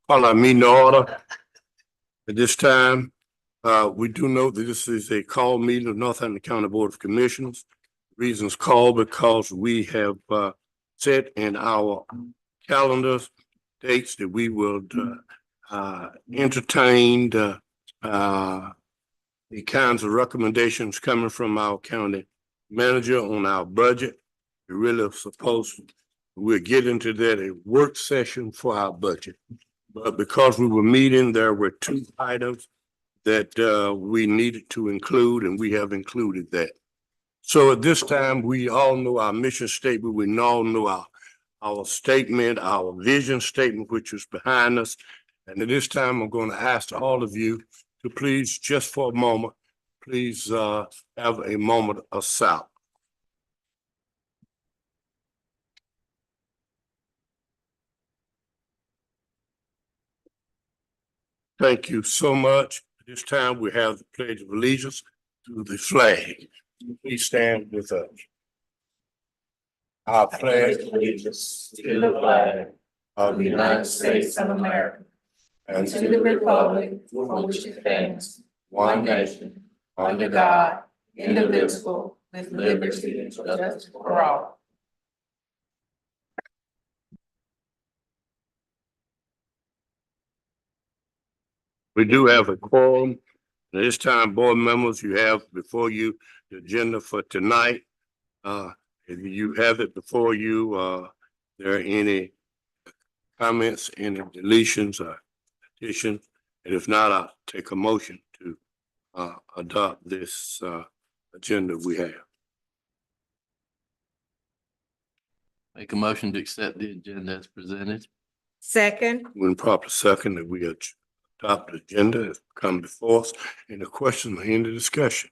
Call our meeting to order. At this time, we do note that this is a call meeting of Northampton County Board of Commissioners. Reasons called because we have set in our calendars dates that we will entertain the kinds of recommendations coming from our county manager on our budget. We really are supposed, we'll get into that a work session for our budget. But because we were meeting, there were two items that we needed to include, and we have included that. So at this time, we all know our mission statement. We all know our statement, our vision statement, which is behind us. And at this time, I'm going to ask all of you to please, just for a moment, please have a moment of silence. Thank you so much. At this time, we have the Pledge of Allegiance to the flag. Please stand with us. I pledge allegiance to the flag of the United States of America and to the republic for which it stands, one nation, under God, indivisible, with liberty and justice for all. We do have a quorum. At this time, board members, you have before you the agenda for tonight. If you have it before you, there are any comments, any deletions or additions? And if not, I'll take a motion to adopt this agenda we have. Make a motion to accept the agenda as presented. Second. When proper second that we adopt the agenda has come before us. Any questions or any discussion?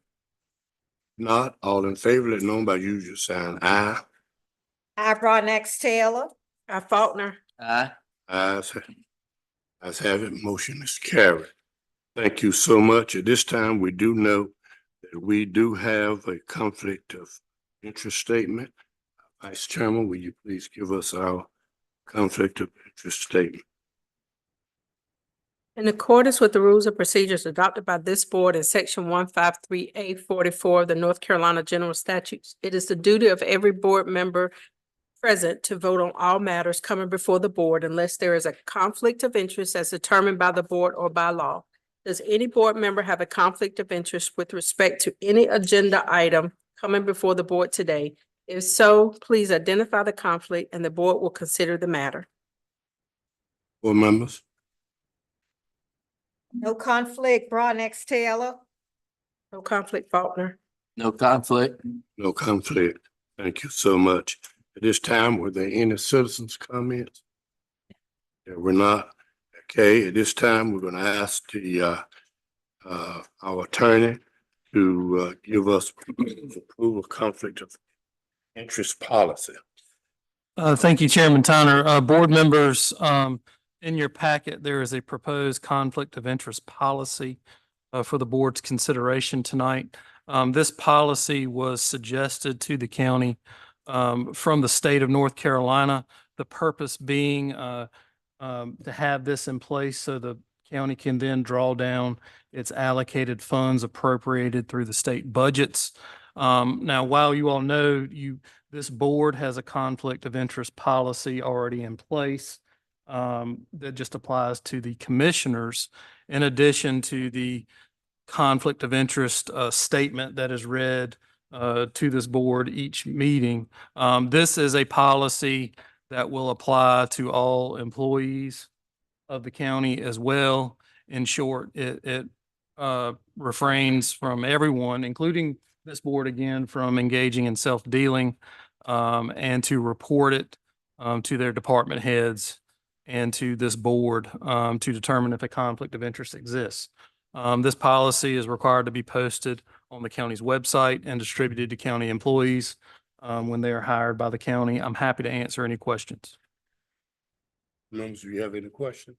Not all in favor, let known by usual sign aye. I Broadnax Taylor. I Faulkner. Aye. Ayes have it, motion is carried. Thank you so much. At this time, we do know that we do have a conflict of interest statement. Vice Chairman, will you please give us our conflict of interest statement? In accordance with the rules and procedures adopted by this board in section 153A44 of the North Carolina General Statutes, it is the duty of every board member present to vote on all matters coming before the board unless there is a conflict of interest as determined by the board or by law. Does any board member have a conflict of interest with respect to any agenda item coming before the board today? If so, please identify the conflict and the board will consider the matter. Board members? No conflict, Broadnax Taylor. No conflict, Faulkner. No conflict. No conflict. Thank you so much. At this time, were there any citizens' comments? There were not. Okay, at this time, we're going to ask our attorney to give us approval of conflict of interest policy. Thank you, Chairman Tyner. Board members, in your packet, there is a proposed conflict of interest policy for the board's consideration tonight. This policy was suggested to the county from the state of North Carolina. The purpose being to have this in place so the county can then draw down its allocated funds appropriated through the state budgets. Now, while you all know this board has a conflict of interest policy already in place that just applies to the commissioners, in addition to the conflict of interest statement that is read to this board each meeting. This is a policy that will apply to all employees of the county as well. In short, it refrains from everyone, including this board again, from engaging in self-dealing and to report it to their department heads and to this board to determine if a conflict of interest exists. This policy is required to be posted on the county's website and distributed to county employees when they are hired by the county. I'm happy to answer any questions. Members, do you have any questions?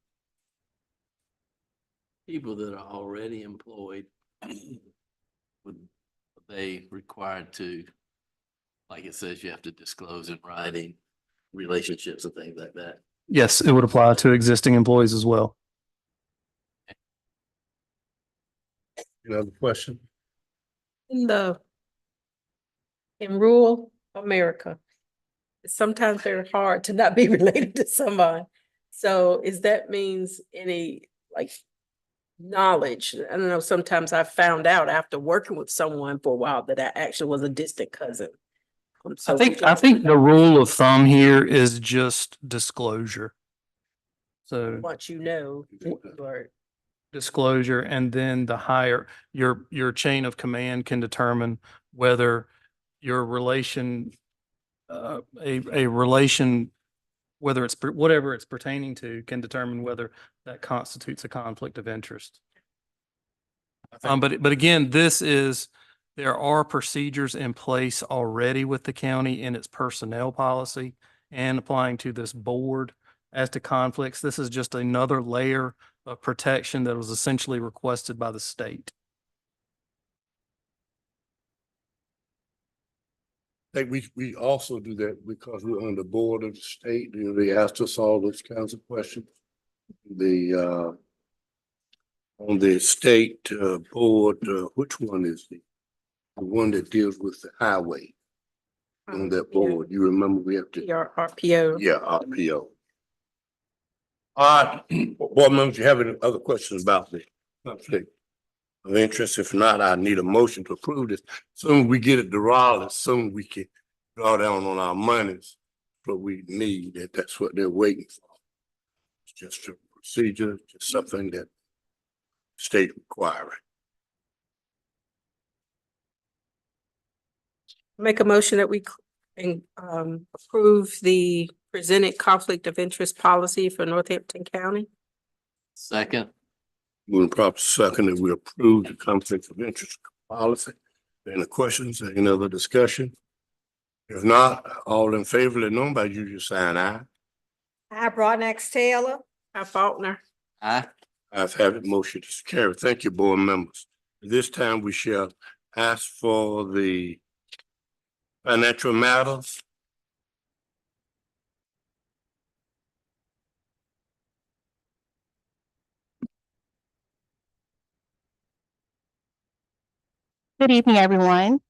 People that are already employed, would they required to, like it says, you have to disclose in writing relationships and things like that? Yes, it would apply to existing employees as well. Any other question? In rural America, it's sometimes very hard to not be related to somebody. So is that means any like knowledge? I don't know, sometimes I found out after working with someone for a while that I actually was a distant cousin. I think the rule of thumb here is just disclosure. So Once you know, or disclosure, and then the higher, your chain of command can determine whether your relation, a relation, whether it's, whatever it's pertaining to, can determine whether that constitutes a conflict of interest. But again, there are procedures in place already with the county in its personnel policy and applying to this board as to conflicts. This is just another layer of protection that was essentially requested by the state. I think we also do that because we're on the board of the state. You know, they asked us all those kinds of questions. On the state board, which one is the one that deals with the highway on that board? You remember we have to, your RPO. yeah, RPO. Board members, you have any other questions about the conflict of interest? If not, I need a motion to approve this. Soon as we get it to Raleigh, soon we can draw down on our monies. What we need, that's what they're waiting for. It's just a procedure, just something that state requiring. Make a motion that we approve the presented conflict of interest policy for Northampton County. Second. Moving proper second that we approve the conflict of interest policy. Any questions, any other discussion? If not, all in favor, let know by usual sign aye. I, Broadnax Taylor. Faulkner. Aye. I've had it, motion is carried. Thank you, board members. This time we shall ask for the financial matters. Good evening, everyone.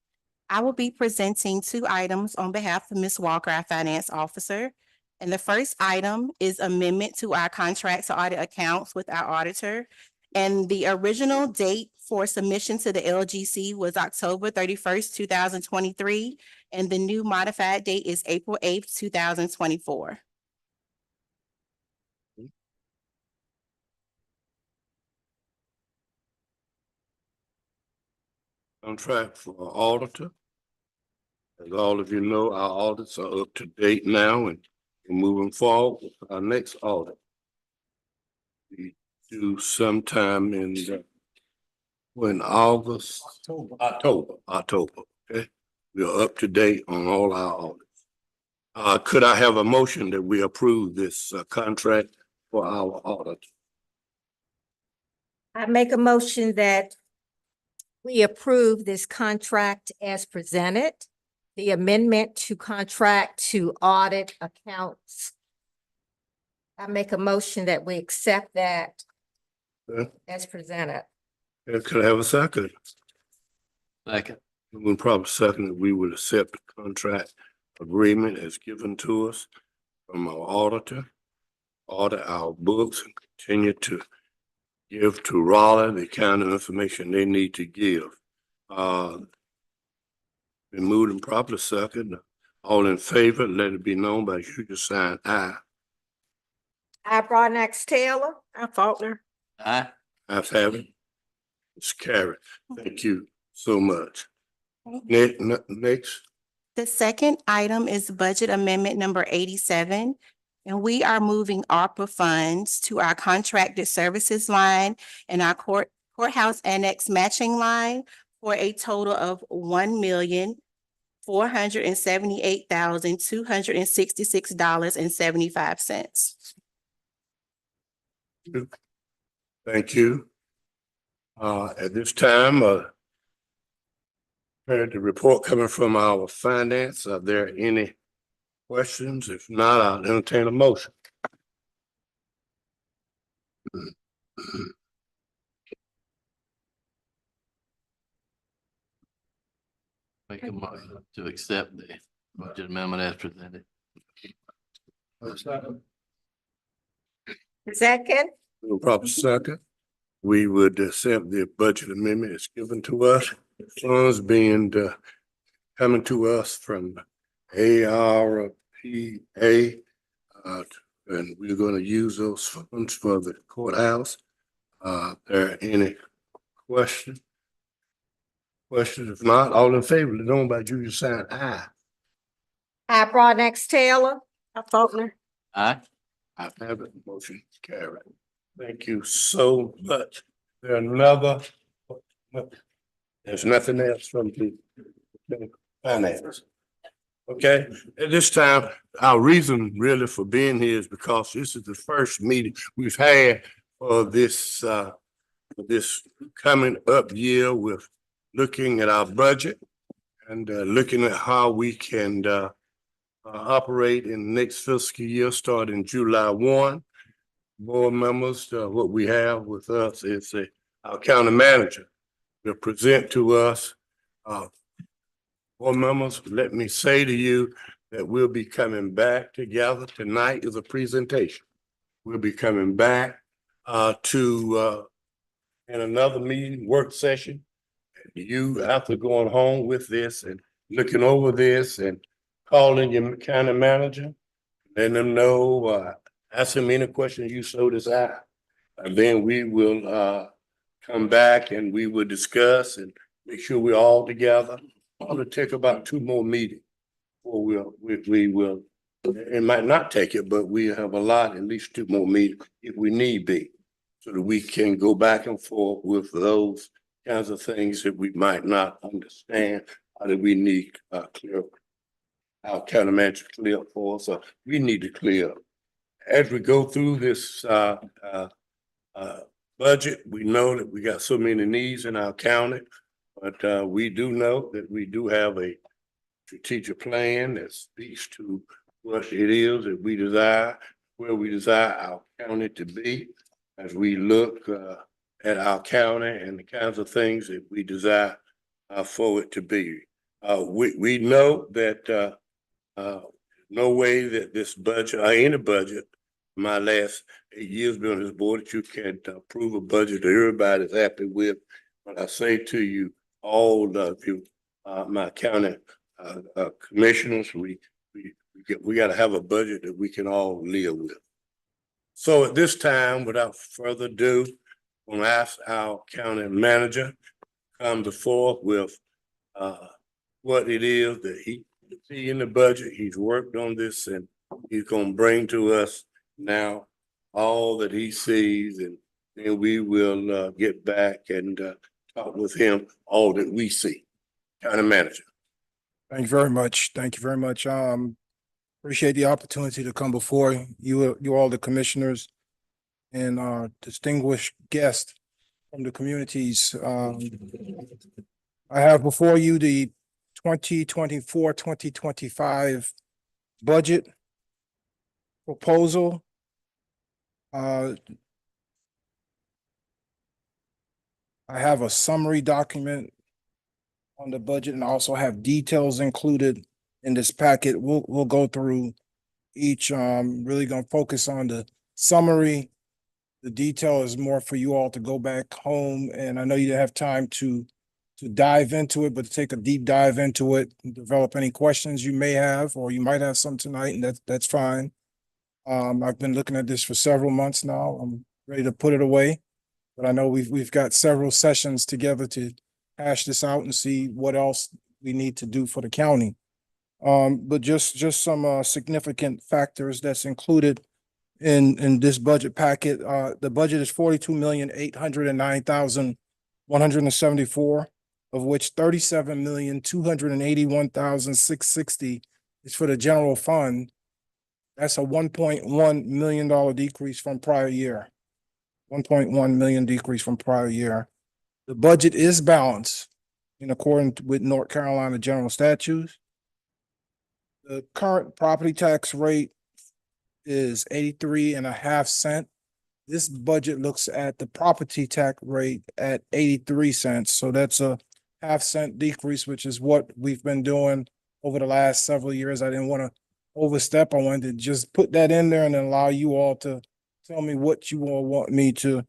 I will be presenting two items on behalf of Ms. Walker, our finance officer. And the first item is amendment to our contract to audit accounts with our auditor. And the original date for submission to the LGC was October 31st, 2023. And the new modified date is April 8th, 2024. Contract for auditor. As all of you know, our audits are up to date now and we're moving forward with our next audit. We do sometime in August? October, okay? We are up to date on all our audits. Could I have a motion that we approve this contract for our audit? I make a motion that we approve this contract as presented, the amendment to contract to audit accounts. I make a motion that we accept that as presented. Could I have a second? Second. When proper second, that we would accept the contract agreement as given to us from our auditor, audit our books and continue to give to Raleigh the kind of information they need to give. Been moved and properly second. All in favor, let it be known by usual sign aye. I, Broadnax Taylor. Faulkner. Aye. Ayes have it. It's carried. Thank you so much. Next. The second item is budget amendment number 87. And we are moving ARPA funds to our contracted services line and our courthouse annex matching line for a total of $1,478,266.75. Thank you. At this time, heard the report coming from our finance. Are there any questions? If not, I'll entertain a motion. Make a motion to accept the budget amendment as presented. Second, Proper second. We would accept the budget amendment as given to us. Funds being coming to us from ARPA. And we're gonna use those funds for the courthouse. There any questions? Questions? If not, all in favor, let know by Julia sign aye. I Broadnax Taylor. Faulkner. Aye. I have it, motion carried. Thank you so much. There's nothing else from the finance. Okay, at this time, our reason really for being here is because this is the first meeting we've had for this coming up year with looking at our budget and looking at how we can operate in the next fiscal year, starting July 1. Board members, what we have with us is our county manager will present to us. Board members, let me say to you that we'll be coming back together. Tonight is a presentation. We'll be coming back in another meeting, work session. You, after going home with this and looking over this and calling your county manager, letting them know, ask him any question you so desire. And then we will come back and we will discuss and make sure we're all together. It'll take about 2 more meetings. Or we will, it might not take it, but we have a lot, at least 2 more meetings if we need be. So that we can go back and forth with those kinds of things that we might not understand, or that we need clear, our county manager clear for us, or we need to clear. As we go through this budget, we know that we got so many needs in our county, but we do know that we do have a strategic plan that speaks to what it is that we desire, where we desire our county to be as we look at our county and the kinds of things that we desire for it to be. We know that no way that this budget or any budget, my last 8 years being on this board, that you can approve a budget that everybody's happy with. But I say to you, all of you, my county commissioners, we got to have a budget that we can all live with. So at this time, without further ado, I'm gonna ask our county manager come before with what it is that he see in the budget. He's worked on this and he's gonna bring to us now all that he sees, and then we will get back and talk with him all that we see. County manager. Thank you very much. Thank you very much. Appreciate the opportunity to come before you all the commissioners and distinguished guests from the communities. I have before you the 2024-2025 budget proposal. I have a summary document on the budget and also have details included in this packet. We'll go through each, really gonna focus on the summary. The detail is more for you all to go back home, and I know you didn't have time to dive into it, but to take a deep dive into it and develop any questions you may have, or you might have some tonight, and that's fine. I've been looking at this for several months now. I'm ready to put it away, but I know we've got several sessions together to hash this out and see what else we need to do for the county. But just some significant factors that's included in this budget packet. The budget is $42,809,174, of which $37,281,660 is for the general fund. That's a $1.1 million decrease from prior year. 1.1 million decrease from prior year. The budget is balanced in accordance with North Carolina general statutes. The current property tax rate is 83.5 cents. this budget looks at the property tax rate at 83 cents. So that's a half-cent decrease, which is what we've been doing over the last several years. I didn't want to overstep. I wanted to just put that in there and then allow you all to tell me what you all want me to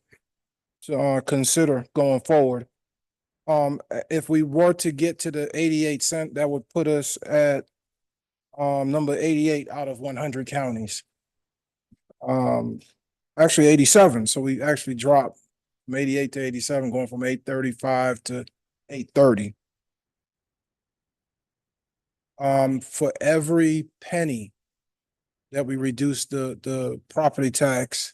consider going forward. If we were to get to the 88 cent, that would put us at number 88 out of 100 counties. Actually 87, so we actually dropped from 88 to 87, going from 835 to 830. For every penny that we reduce the property tax,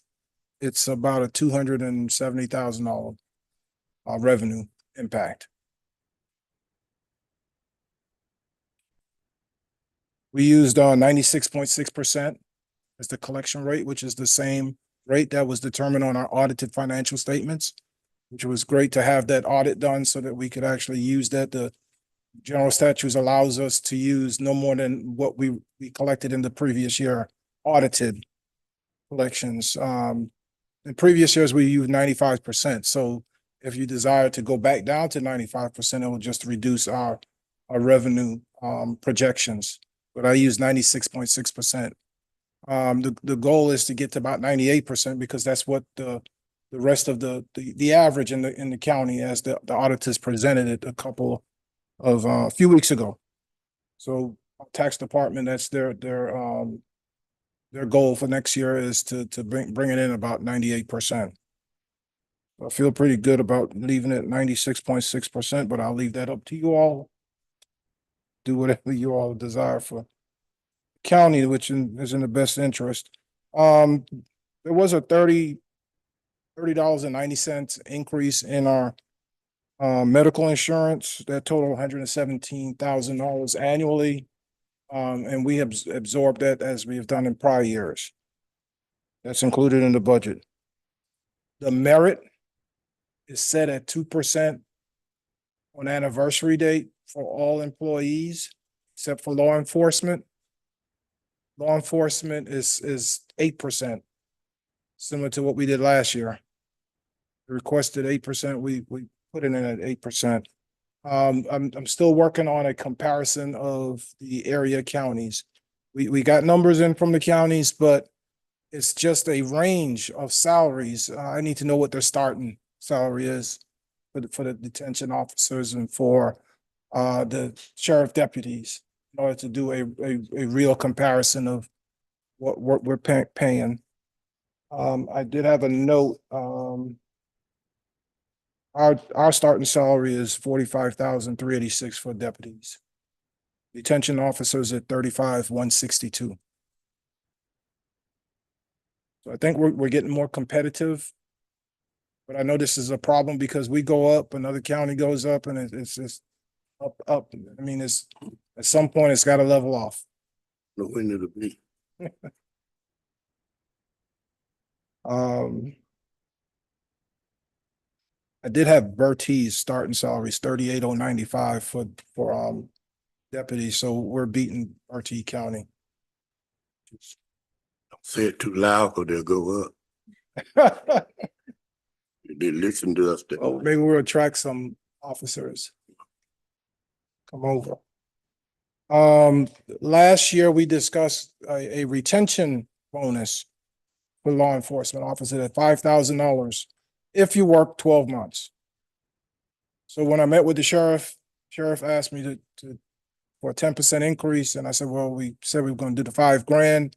it's about a $270,000 revenue impact. We used 96.6% as the collection rate, which is the same rate that was determined on our audited financial statements, which was great to have that audit done so that we could actually use that. The general statutes allows us to use no more than what we collected in the previous year, audited collections. In previous years, we used 95%. So if you desire to go back down to 95%, it will just reduce our revenue projections. But I use 96.6%. The goal is to get to about 98% because that's what the rest of the average in the county, as the auditors presented it a few weeks ago. So tax department, that's their goal for next year is to bring it in about 98%. I feel pretty good about leaving it 96.6%, but I'll leave that up to you all. Do whatever you all desire for county, which is in the best interest. There was a $30.90 increase in our medical insurance that totaled $117,000 annually. And we have absorbed that as we have done in prior years. That's included in the budget. The merit is set at 2% on anniversary date for all employees, except for law enforcement. Law enforcement is 8%, similar to what we did last year. We requested 8%, we put it in at 8%. I'm still working on a comparison of the area counties. We got numbers in from the counties, but it's just a range of salaries. I need to know what their starting salary is for the detention officers and for the sheriff deputies in order to do a real comparison of what we're paying. I did have a note. Our starting salary is $45,386 for deputies. Detention officers at $35,162. So I think we're getting more competitive. But I know this is a problem because we go up, another county goes up, and it's just up. I mean, it's at some point it's got to level off. Know when it'll be. I did have Bertie's starting salaries, 38,095 for deputies, so we're beating Bertie County. Don't say it too loud or they'll go up. They listen to us. Oh, maybe we'll attract some officers. Come over. Last year we discussed a retention bonus for law enforcement officers at $5,000 if you work 12 months. So when I met with the sheriff asked me for a 10% increase, and I said, well, we said we were going to do the $5,000.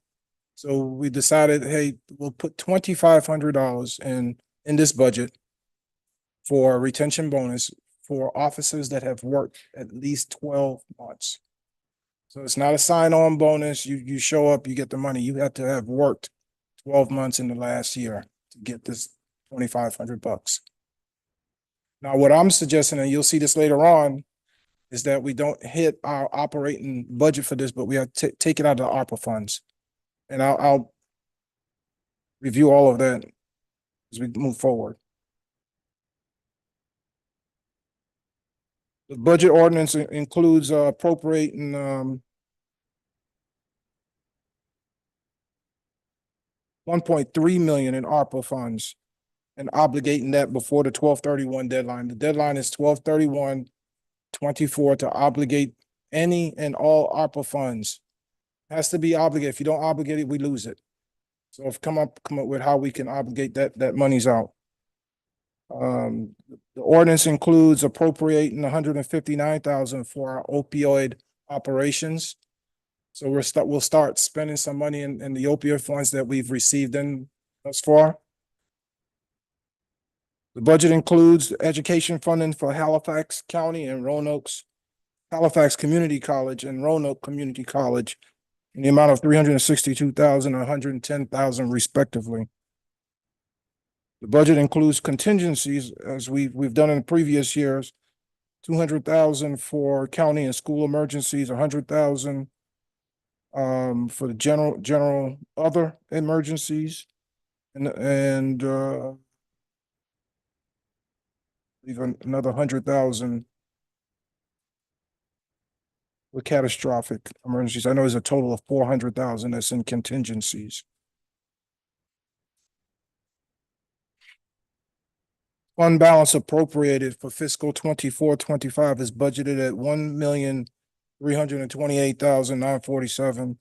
So we decided, hey, we'll put $2,500 in this budget for a retention bonus for officers that have worked at least 12 months. So it's not a sign-on bonus. You show up, you get the money. You have to have worked 12 months in the last year to get this $2,500. Now, what I'm suggesting, and you'll see this later on, is that we don't hit our operating budget for this, but we have to take it out of the ARPA funds. And I'll review all of that as we move forward. The budget ordinance includes appropriating 1.3 million in ARPA funds and obligating that before the 12/31 deadline. The deadline is 12/31/24 to obligate any and all ARPA funds. Has to be obligated. If you don't obligate it, we lose it. So if come up with how we can obligate that money's out. The ordinance includes appropriating 159,000 for our opioid operations. So we'll start spending some money in the opioid funds that we've received in thus far. The budget includes education funding for Halifax County and Halifax Community College and Roanoke Community College in the amount of 362,000 and 110,000 respectively. The budget includes contingencies, as we've done in previous years, 200,000 for county and school emergencies, 100,000 for the general other emergencies, and even another 100,000 with catastrophic emergencies. I know there's a total of 400,000 that's in contingencies. Fund balance appropriated for fiscal 24-25 is budgeted at 1,328,947.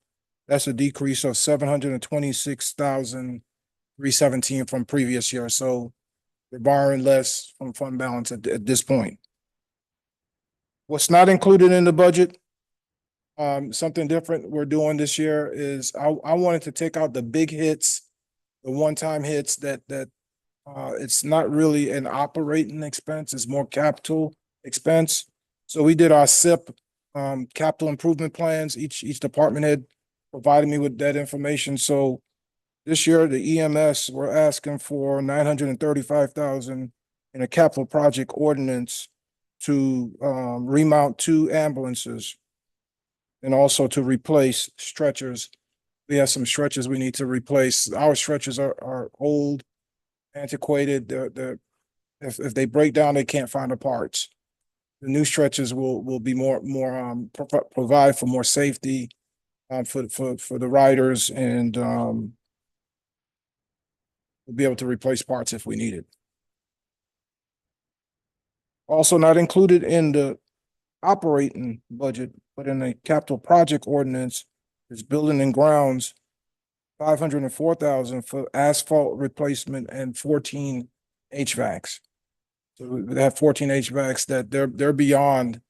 That's a decrease of 726,317 from previous year. So we're borrowing less from fund balance at this point. What's not included in the budget, something different we're doing this year is I wanted to take out the big hits, the one-time hits that it's not really an operating expense, it's more capital expense. So we did our SIP capital improvement plans. Each department head provided me with that information. So this year, the EMS, we're asking for 935,000 in a capital project ordinance to remount 2 ambulances and also to replace stretchers. We have some stretchers we need to replace. Our stretchers are old, antiquated. If they break down, they can't find the parts. The new stretchers will be more provide for more safety for the riders, and we'll be able to replace parts if we need it. Also not included in the operating budget, but in the capital project ordinance is building and grounds, 504,000 for asphalt replacement and 14 HVACs. So we have 14 HVACs that they're beyond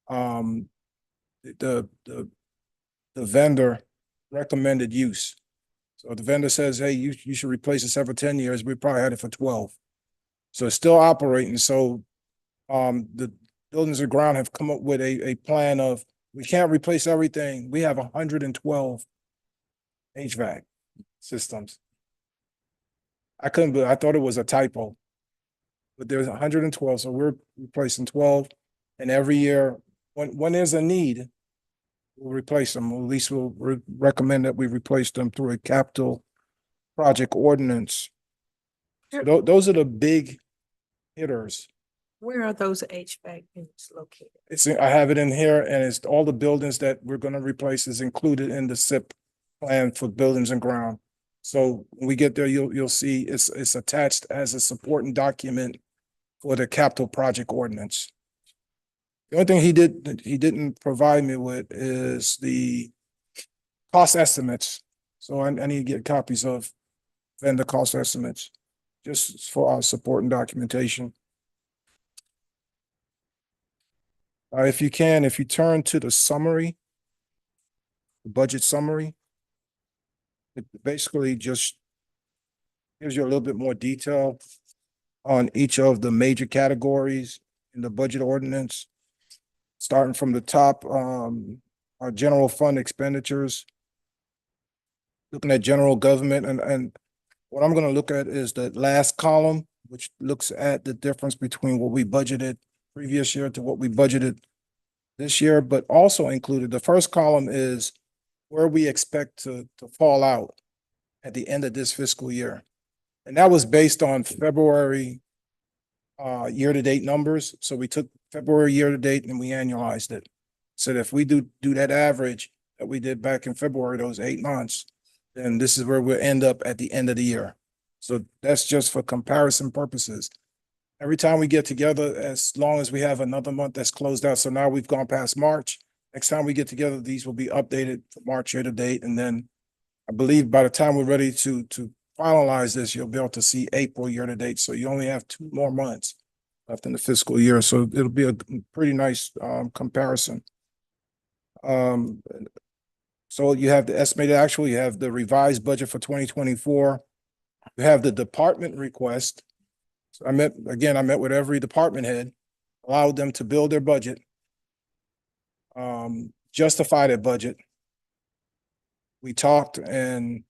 the vendor recommended use. So the vendor says, hey, you should replace this every 10 years. We probably had it for 12. So it's still operating. So the buildings and ground have come up with a plan of, we can't replace everything. We have 112 HVAC systems. I thought it was a typo, but there's 112. So we're replacing 12. And every year, when there's a need, we'll replace them. At least we'll recommend that we replace them through a capital project ordinance. So those are the big hitters. Where are those HVAC units located? I have it in here, and it's all the buildings that we're gonna replace is included in the SIP plan for buildings and ground. So when we get there, you'll see it's attached as a supporting document for the capital project ordinance. The only thing he didn't provide me with is the cost estimates. So I need to get copies of vendor cost estimates just for our supporting documentation. If you turn to the summary, the budget summary, it basically just gives you a little bit more detail on each of the major categories in the budget ordinance. Starting from the top, our general fund expenditures, looking at general government, and what I'm gonna look at is the last column, which looks at the difference between what we budgeted previous year to what we budgeted this year, but also included, the first column is where we expect to fall out at the end of this fiscal year. And that was based on February year-to-date numbers. So we took February year-to-date and we annualized it. So if we do that average that we did back in February, those 8 months, then this is where we'll end up at the end of the year. So that's just for comparison purposes. Every time we get together, as long as we have another month that's closed out, so now we've gone past March. Next time we get together, these will be updated for March year to date, and then I believe by the time we're ready to finalize this, you'll be able to see April year to date. So you only have 2 more months left in the fiscal year, so it'll be a pretty nice comparison. So you have the estimated actual, you have the revised budget for 2024. You have the department request. So I met with every department head, allowed them to build their budget, justify their budget. We talked and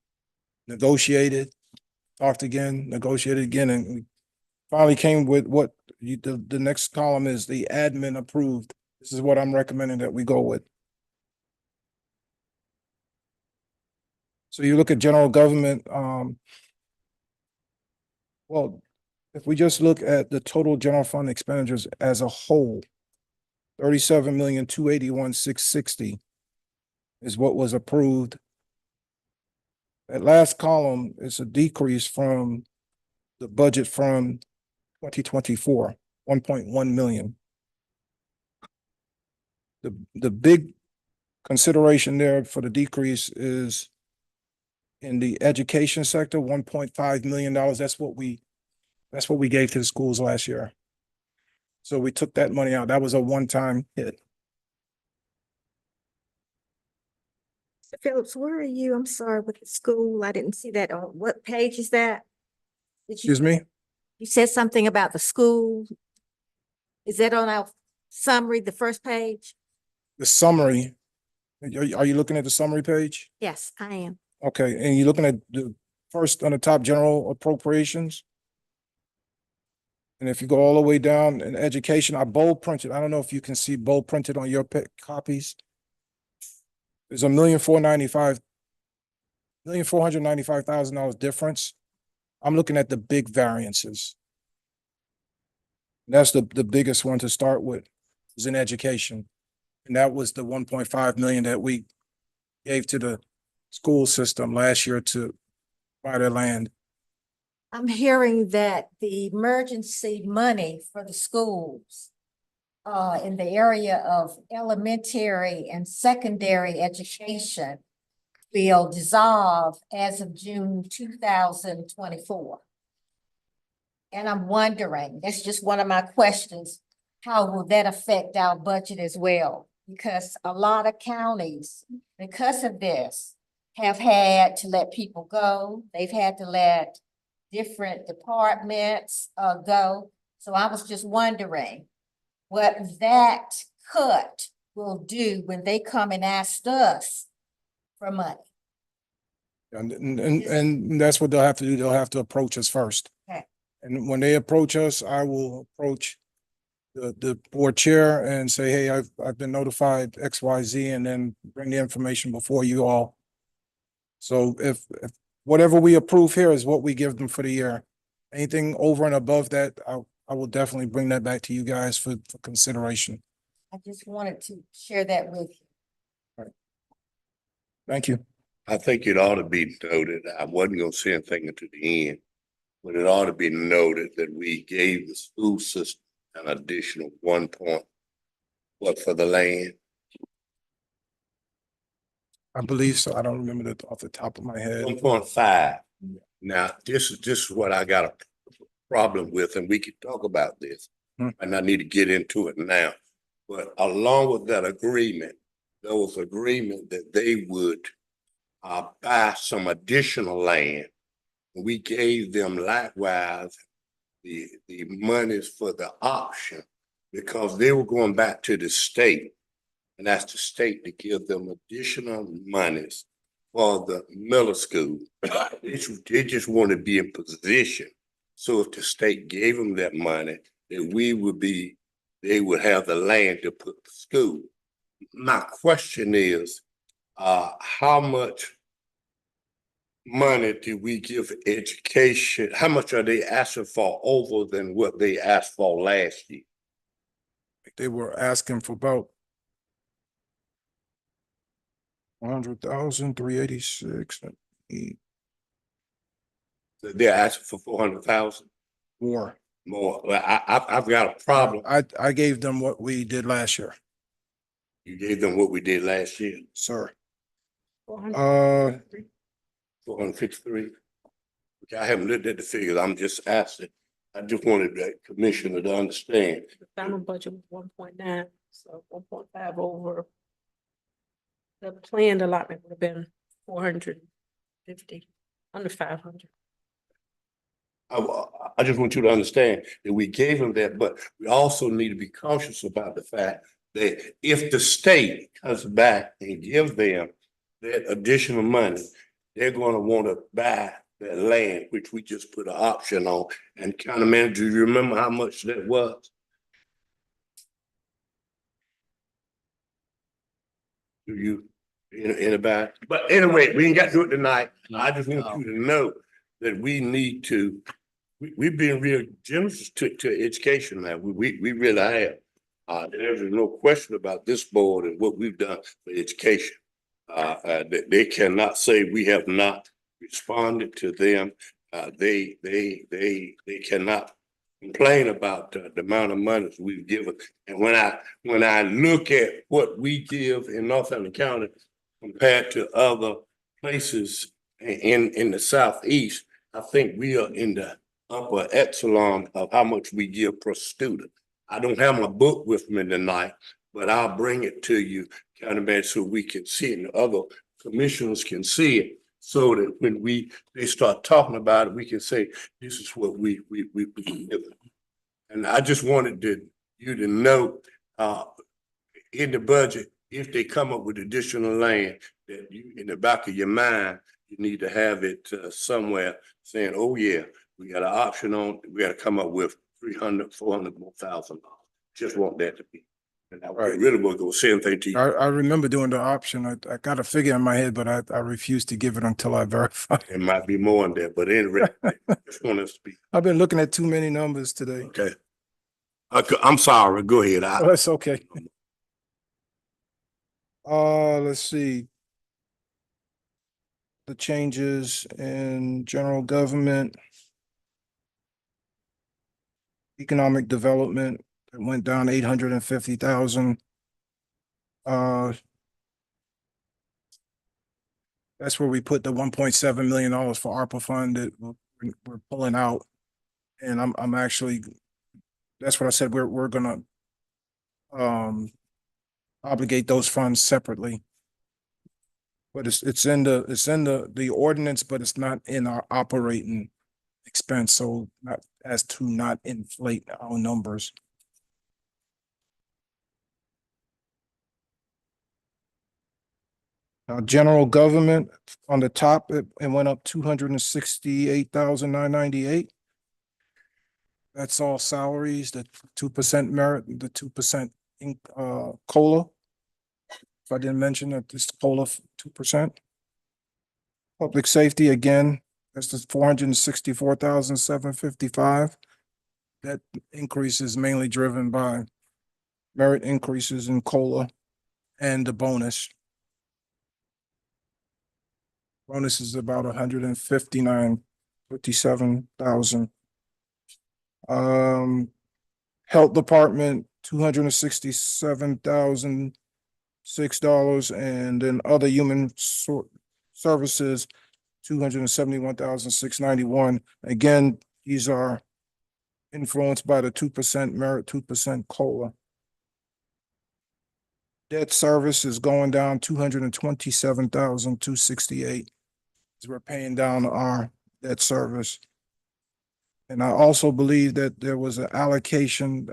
negotiated, talked again, negotiated again, and we finally came with what the next column is the admin approved. This is what I'm recommending that we go with. So you look at general government, well, if we just look at the total general fund expenditures as a whole, 37,281,660 is what was approved. That last column is a decrease from the budget from 2024, 1.1 million. The big consideration there for the decrease is in the education sector, $1.5 million. That's what we gave to the schools last year. So we took that money out. That was a one-time hit. Mr. Phillips, where are you? I'm sorry, with the school. I didn't see that. On what page is that? Excuse me? You said something about the school. Is that on our summary, the first page? The summary. Are you looking at the summary page? Yes, I am. Okay, and you're looking at the first on the top, general appropriations? And if you go all the way down in education, I bold printed. I don't know if you can see bold printed on your copies. There's $1,495,000 difference. I'm looking at the big variances. That's the biggest one to start with, is in education. And that was the 1.5 million that we gave to the school system last year to buy their land. I'm hearing that the emergency money for the schools in the area of elementary and secondary education will dissolve as of June 2024. And I'm wondering, that's just one of my questions, how will that affect our budget as well? Because a lot of counties, because of this, have had to let people go. They've had to let different departments go. So I was just wondering what that cut will do when they come and ask us for money. And that's what they'll have to do. They'll have to approach us first. Okay. And when they approach us, I will approach the board chair and say, hey, I've been notified XYZ, and then bring the information before you all. So if whatever we approve here is what we give them for the year, anything over and above that, I will definitely bring that back to you guys for consideration. I just wanted to share that with you. Thank you. I think it ought to be noted, I wasn't gonna say anything until the end, but it ought to be noted that we gave the school system an additional 1 point, what, for the land? I believe so. I don't remember that off the top of my head. 1.5. Now, this is what I got a problem with, and we can talk about this. And I need to get into it now. But along with that agreement, there was agreement that they would buy some additional land. We gave them likewise the monies for the option, because they were going back to the state and asked the state to give them additional monies for the middle school. They just want to be in position. So if the state gave them that money, that they would have the land to put the school. My question is, how much money do we give education? How much are they asking for over than what they asked for last year? They were asking for about 100,000, 386. They're asking for 400,000 more. more. Well, I've got a problem. I gave them what we did last year, You gave them what we did last year, sir. 453. Okay, I haven't looked at the figures. I'm just asking. I just wanted the commissioner to understand. The final budget was 1.9, so 1.5 over. The planned allotment would have been 450, under 500. I just want you to understand that we gave them that, but we also need to be cautious about the fact that if the state comes back and gives them that additional money, they're gonna wanna buy that land, which we just put an option on. And county manager, you remember how much that was? Do you, anybody? But anyway, we ain't got to do it tonight. I just want you to know that we need to, we've been real generous to education now. We really have. There's no question about this board and what we've done for education. They cannot say we have not responded to them. They cannot complain about the amount of money we've given. And when I look at what we give in Northumberland County compared to other places in the southeast, I think we are in the upper echelon of how much we give per student. I don't have my book with me tonight, but I'll bring it to you, County Manager, so we can see it and other commissioners can see it. So that when they start talking about it, we can say, this is what we give. And I just wanted you to know, in the budget, if they come up with additional land, that you, in the back of your mind, you need to have it somewhere saying, oh yeah, we got an option on, we got to come up with 300, 400 more $1,000. Just want that to be. And I Right. really want to go say anything to you. I remember doing the option. I got a figure in my head, but I refused to give it until I verified. There might be more in there, but anyway, just want us to be, I've been looking at too many numbers today. okay. I'm sorry, go ahead. Oh, that's okay. Let's see. The changes in general government. Economic development, it went down 850,000. That's where we put the $1.7 million for ARPA fund that we're pulling out. And I'm actually, that's what I said, we're gonna obligate those funds separately. But it's in the ordinance, but it's not in our operating expense, so not as to not inflate our numbers. General government, on the top, it went up 268,998. That's all salaries, the 2% merit, the 2% COLA. If I didn't mention that, this COLA 2%. Public safety, again, that's the 464,755. That increase is mainly driven by merit increases in COLA and the bonus. Bonus is about 157,000. Health department, $267,006, and then other human services, 271,691. Again, these are influenced by the 2% merit, 2% COLA. Debt service is going down 227,268. We're paying down our debt service. And I also believe that there was an allocation,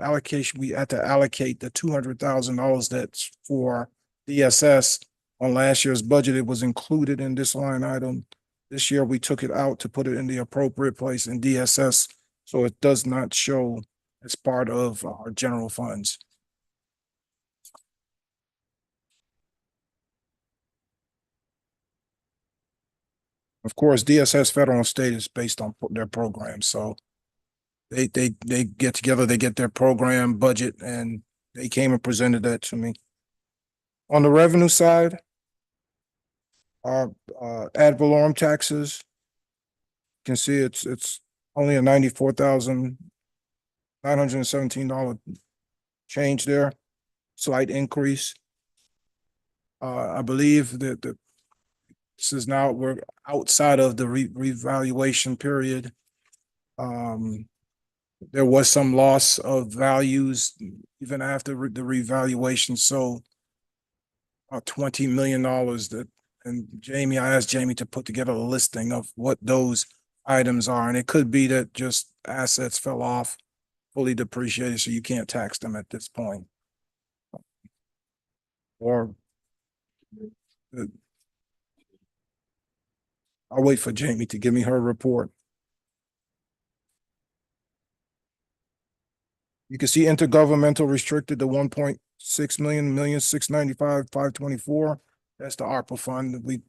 we had to allocate the $200,000 that's for DSS. On last year's budget, it was included in this line item. This year, we took it out to put it in the appropriate place in DSS, so it does not show as part of our general funds. Of course, DSS federal and state is based on their programs, so they get together, they get their program budget, and they came and presented that to me. On the revenue side, Our ad valorem taxes. You can see it's only a $94,917 change there, slight increase. I believe that this is now, we're outside of the revaluation period. There was some loss of values even after the revaluation, so about $20 million that, and Jamie, I asked Jamie to put together a listing of what those items are, and it could be that just assets fell off, fully depreciated, so you can't tax them at this point. Or I'll wait for Jamie to give me her report. You can see intergovernmental restricted to 1.6 million, 695,524. That's the ARPA fund. We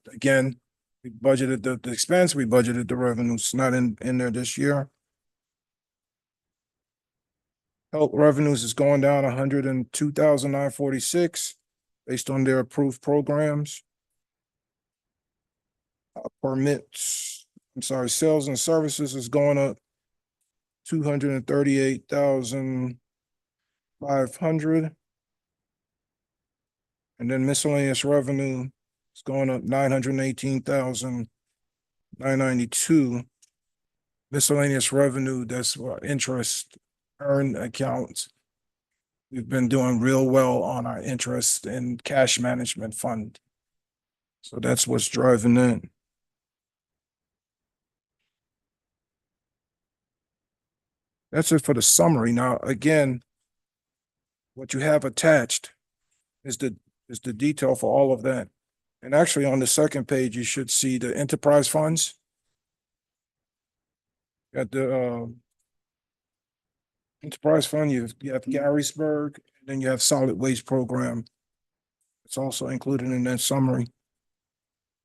budgeted the expense, we budgeted the revenue. It's not in there this year. Health revenues is going down 102,946 based on their approved programs. Sales and services is going up 238,500. And then miscellaneous revenue is going up 918,992. Miscellaneous revenue, that's interest earned accounts. We've been doing real well on our interest and cash management fund. So that's what's driving that. That's it for the summary. Now, again, what you have attached is the detail for all of that. And actually, on the second page, you should see the enterprise funds. Got the enterprise fund, you have Garysburg, and then you have solid waste program. It's also included in that summary.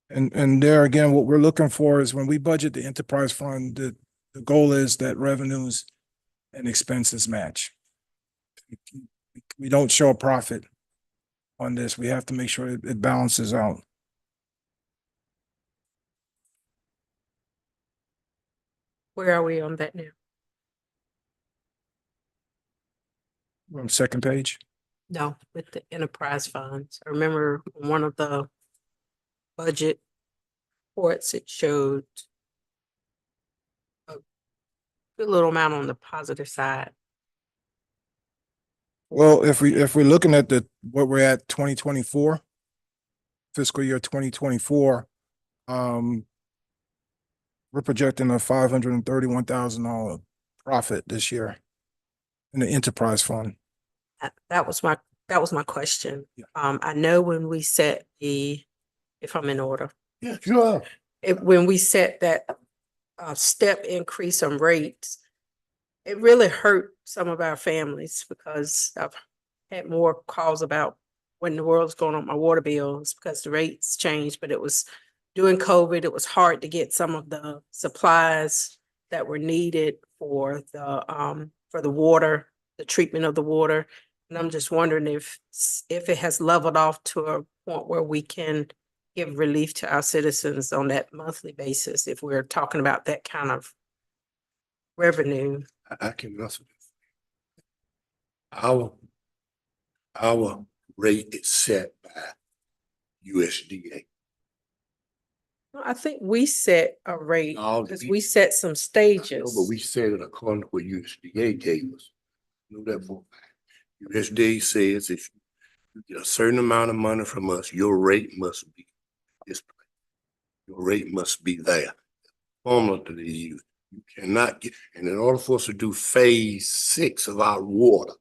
And there again, what we're looking for is when we budget the enterprise fund, the goal is that revenues and expenses match. We don't show a profit on this. We have to make sure it balances out. Where are we on that now? We're on the second page. No, with the enterprise funds. I remember one of the budget reports, it showed a good little amount on the positive side. Well, if we're looking at what we're at 2024, fiscal year 2024, we're projecting a $531,000 profit this year in the enterprise fund. That was my question. Yeah. I know when we set if I'm in order, Yeah, sure. when we set that step increase on rates, it really hurt some of our families because I've had more calls about when the world's going on my water bills because the rates changed, but it was during COVID, it was hard to get some of the supplies that were needed for the water, the treatment of the water. And I'm just wondering if it has leveled off to a point where we can give relief to our citizens on that monthly basis, if we're talking about that kind of revenue. I can answer this. Our rate is set by USDA. I think we set a rate No, because we- we set some No, stages. but we set it according to what USDA gave us. You know that for a fact. USDA says if you get a certain amount of money from us, your rate must be this. Your rate must be there. Formula that they use. You cannot get, and in order for us to do phase 6 of our water,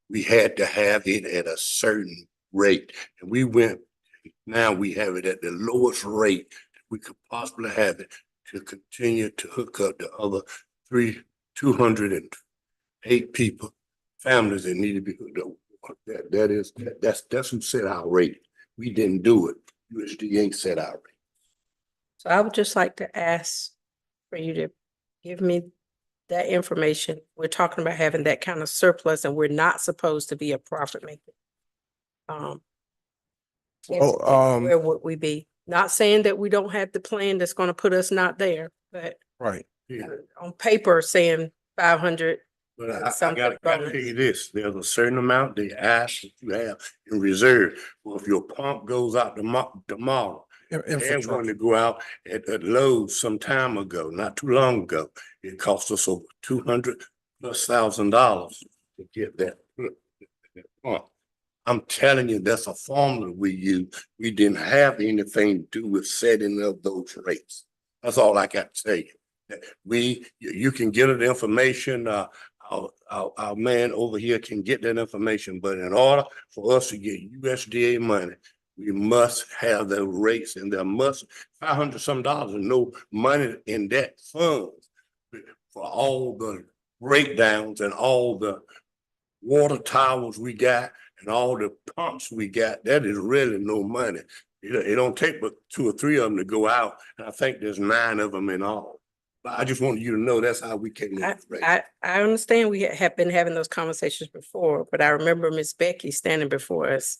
we had to have it at a certain rate. And now we have it at the lowest rate that we could possibly have it to continue to hook up the other 208 people, families that need to be hooked up. That's who set our rate. We didn't do it. USDA set our rate. So I would just like to ask for you to give me that information. We're talking about having that kind of surplus and we're not supposed to be a profit maker. Where would we be? Not saying that we don't have the plan that's gonna put us not there, but Right. Yeah. on paper saying 500. But I Something gotta bonus. tell you this, there's a certain amount they ask that you have in reserve. Well, if your pump goes out tomorrow, they had one Infrastructure. to go out at Lowe's some time ago, not too long ago. It cost us over $200,000+ to get that pump. I'm telling you, that's a formula we use. We didn't have anything to do with setting up those rates. That's all I got to say. You can get the information, our man over here can get that information, but in order for us to get USDA money, we must have the rates, and there must $500 some and no money in that fund for all the breakdowns and all the water towers we got and all the pumps we got. That is really no money. It don't take but 2 or 3 of them to go out, and I think there's 9 of them in all. But I just wanted you to know that's how we came up with the rate. I understand we have been having those conversations before, but I remember Miss Becky standing before us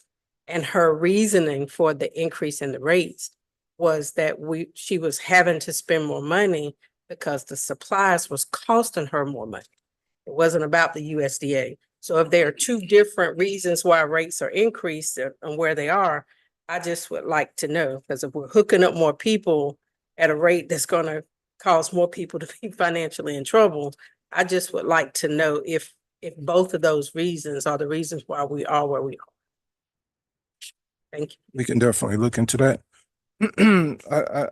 and her reasoning for the increase in the rates was that she was having to spend more money because the supplies was costing her more money. It wasn't about the USDA. So if there are 2 different reasons why rates are increased and where they are, I just would like to know, because if we're hooking up more people at a rate that's gonna cause more people to be financially in trouble, I just would like to know if both of those reasons are the reasons why we are where we are. Thank you. We can definitely look into that.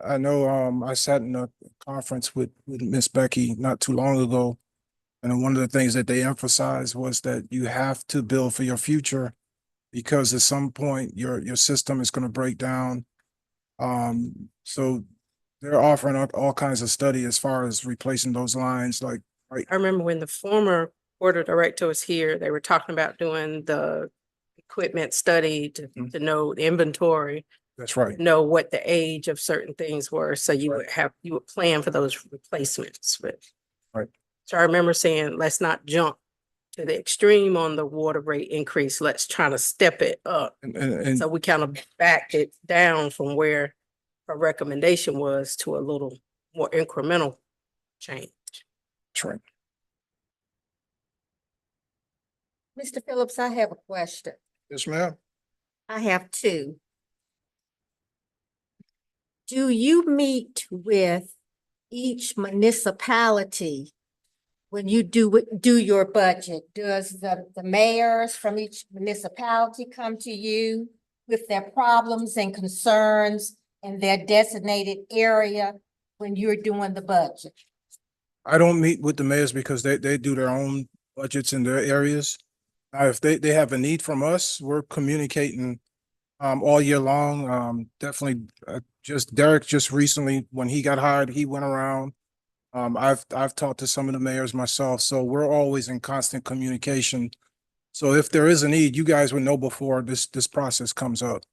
I know, I sat in a conference with Miss Becky not too long ago. And one of the things that they emphasized was that you have to build for your future because at some point your system is going to break down. So they're offering all kinds of study as far as replacing those lines, like, right. I remember when the former board director was here, they were talking about doing the equipment study to know the inventory, That's right. know what the age of certain things were. So you would plan for those replacements, but. Right. So I remember saying, let's not jump to the extreme on the water rate increase. Let's try to step it up. And So we kind of backed it down from where our recommendation was to a little more incremental change. that's right. Mr. Phillips, I have a question. Yes, ma'am. I have 2. Do you meet with each municipality when you do your budget? Does the mayors from each municipality come to you with their problems and concerns in their designated area when you're doing the budget? I don't meet with the mayors because they do their own budgets in their areas. Now, if they have a need from us, we're communicating all year long. Definitely, Derek just recently, when he got hired, he went around. I've talked to some of the mayors myself, so we're always in constant communication. So if there is a need, you guys would know before this process comes up.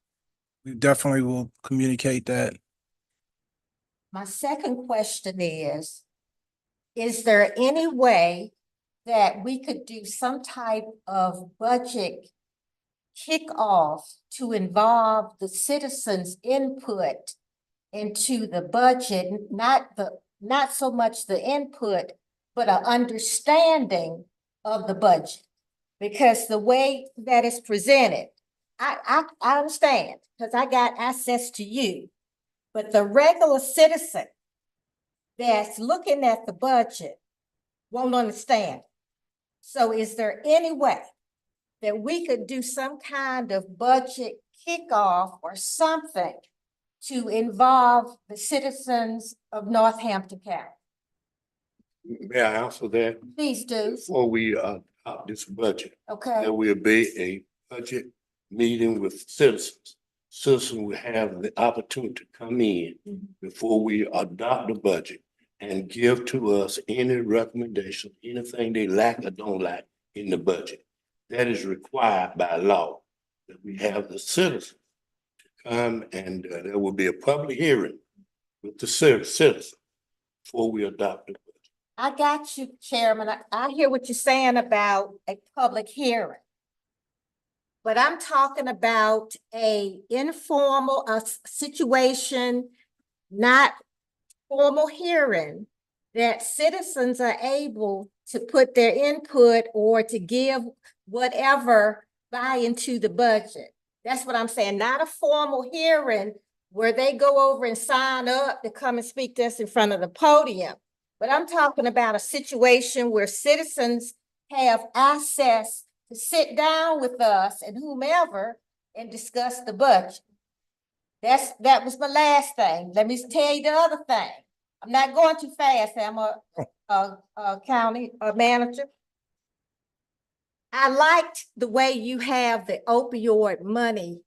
We definitely will communicate that. My second question is there any way that we could do some type of budget kickoff to involve the citizens' input into the budget, not so much the input, but an understanding of the budget? Because the way that it's presented, I understand, because I got access to you, but the regular citizen that's looking at the budget won't understand. So is there any way that we could do some kind of budget kickoff or something to involve the citizens of Northampton County? May I answer that? Please do. Before we adopt this budget, Okay, there will be a budget meeting with citizens. Citizens will have the opportunity to come in before we adopt the budget and give to us any recommendation, anything they lack or don't like in the budget. That is required by law, that we have the citizens to come, and there will be a public hearing with the citizens before we adopt the budget. I got you, Chairman. I hear what you're saying about a public hearing. but I'm talking about a informal, situation, not formal hearing, that citizens are able to put their input or to give whatever buy into the budget. That's what I'm saying, not a formal hearing where they go over and sign up to come and speak to us in front of the podium. But I'm talking about a situation where citizens have access to sit down with us and whomever and discuss the budget. That was my last thing. Let me tell you the other thing. I'm not going too fast. I'm a county manager. I liked the way you have the opioid money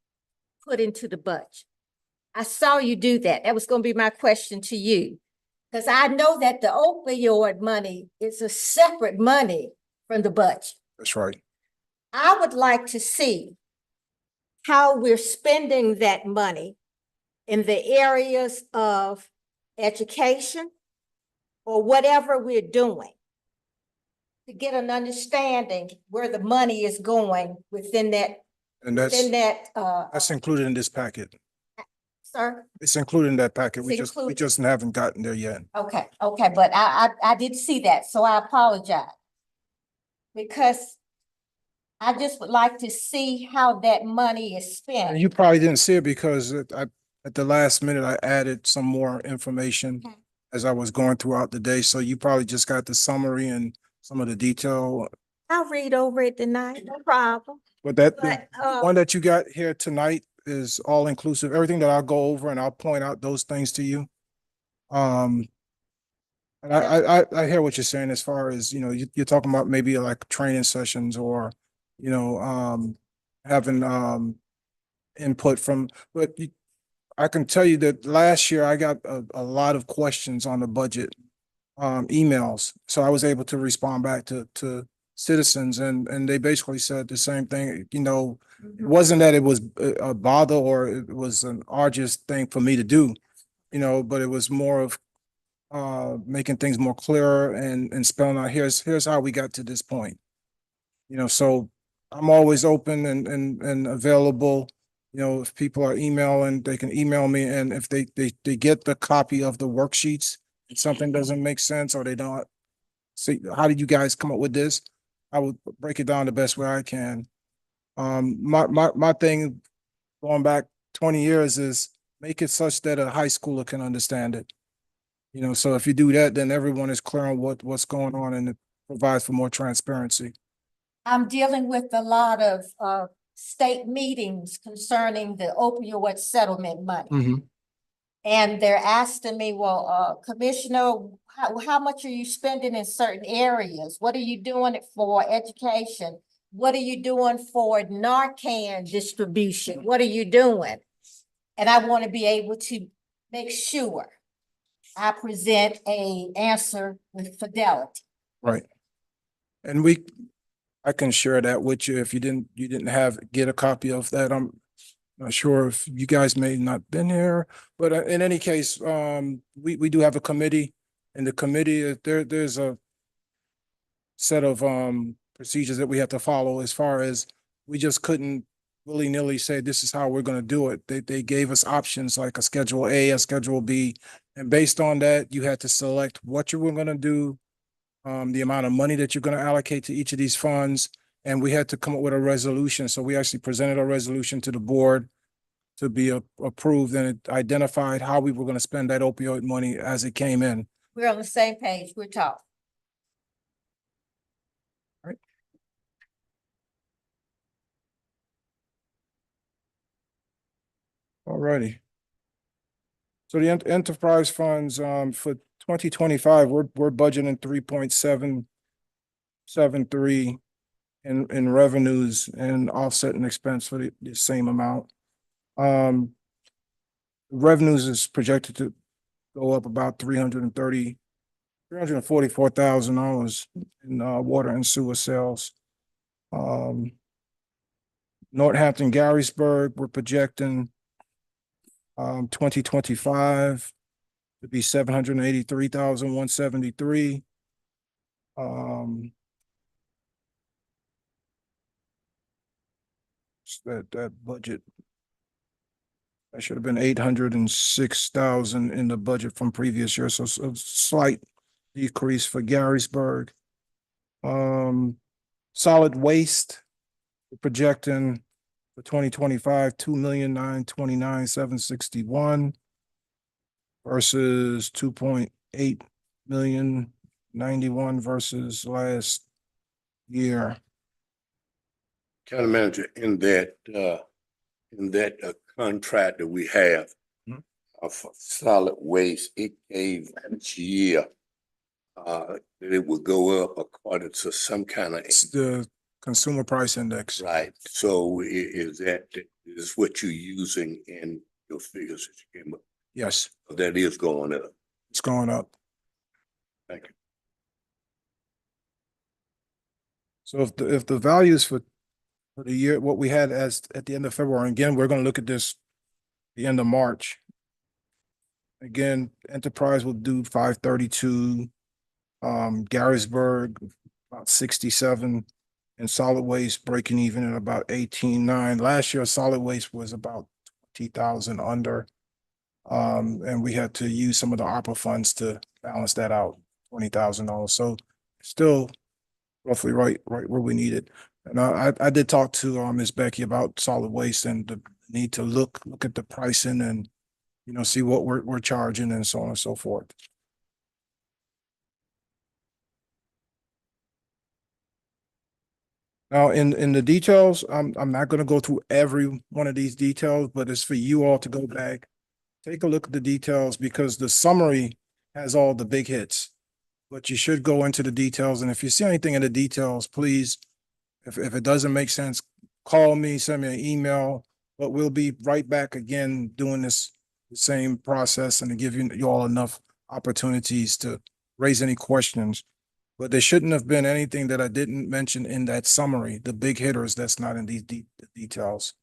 put into the budget. I saw you do that. That was going to be my question to you. Because I know that the opioid money is a separate money from the budget. That's right. I would like to see how we're spending that money in the areas of education or whatever we're doing, to get an understanding where the money is going within that, And that's included in this packet. sir? It's included in that packet. We It's just included. haven't gotten there yet. Okay, but I did see that, so I apologize. Because I just would like to see how that money is And spent. you probably didn't see it because at the last minute, I added some more information Okay. as I was going throughout the day. So you probably just got the summary and some of the detail. I'll read over it tonight, no problem. But the But, one that you got here tonight is all inclusive. Everything that I'll go over and I'll point out those things to you. And I hear what you're saying as far as, you know, you're talking about maybe like training sessions or, you know, having, input from, but I can tell you that last year I got a lot of questions on the budget, emails. So I was able to respond back to citizens and they basically said the same thing, you know, it wasn't that it was a bother or it was an arduous thing for me to do, you know, but it was more of making things more clearer and spelling out, here's how we got to this point. You know, so I'm always open and available. You know, if people are emailing, they can email me, and if they get the copy of the worksheets, if something doesn't make sense or they don't see, how did you guys come up with this? I would break it down the best way I can. My thing going back 20 years is make it such that a high schooler can understand it. You know, so if you do that, then everyone is clear on what's going on and it provides for more transparency. I'm dealing with a lot of state meetings concerning the opioid settlement money. And they're asking me, well, Commissioner, how much are you spending in certain areas? What are you doing it for education? What are you doing for Narcan distribution? What are you doing? And I want to be able to make sure I present a answer with fidelity. Right. And I can share that with you if you didn't get a copy of that. I'm not sure if you guys may not been here, but in any case, we do have a committee, and the committee, there's a set of procedures that we have to follow as far as we just couldn't willy-nilly say this is how we're going to do it. They gave us options like a Schedule A, a Schedule B, and based on that, you had to select what you were going to do, the amount of money that you're going to allocate to each of these funds, and we had to come up with a resolution. So we actually presented a resolution to the board to be approved, and it identified how we were going to spend that opioid money as it came in. We're on the same page. We're talking. Alrighty. So the enterprise funds, for 2025, we're budgeting 3.773 in revenues and offsetting expense for the same amount. Revenues is projected to go up about $344,000 in water and sewer sales. Northampton, Garysburg, we're projecting 2025 to be 783,173. that budget. That should have been 806,000 in the budget from previous year, so a slight decrease for Garysburg. Solid waste, we're projecting for 2025, 2,929,761 versus 2.8 million 91 versus last year. County manager, in that contract that we have Mhm. of solid waste, it gave each year that it would go up according to some kind of, It's the consumer price index. right? So is what you're using in your figures that you came up? Yes, That is going up. it's going up. Thank you. So if the values for the year, what we had as at the end of February, again, we're gonna look at this the end of March. Again, Enterprise will do 532, Garysburg about 67, and solid waste breaking even at about 18.9. Last year, solid waste was about 20,000 under. And we had to use some of the ARPA funds to balance that out, $20,000. So still roughly right where we need it. And I did talk to Ms. Becky about solid waste and the need to look at the pricing and, you know, see what we're charging and so on and so forth. Now, in the details, I'm not gonna go through every one of these details, but it's for you all to go back, take a look at the details because the summary has all the big hits. But you should go into the details, and if you see anything in the details, please, if it doesn't make sense, call me, send me an email, but we'll be right back again doing this the same process and to give you all enough opportunities to raise any questions. But there shouldn't have been anything that I didn't mention in that summary, the big hitters that's not in these details.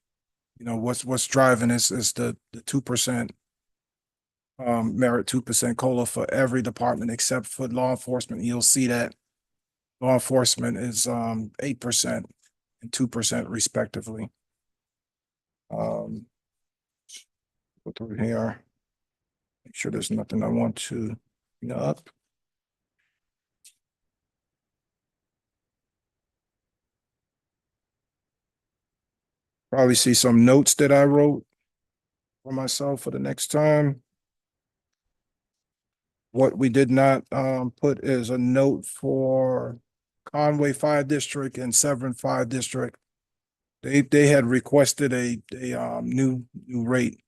You know, what's driving this is the 2%. Merit 2% COLA for every department except for law enforcement. You'll see that law enforcement is 8% and 2% respectively. Go through here. Make sure there's nothing I want to bring up. Probably see some notes that I wrote for myself for the next time. What we did not put is a note for Conway Fire District and Severn Fire District. They had requested a new rate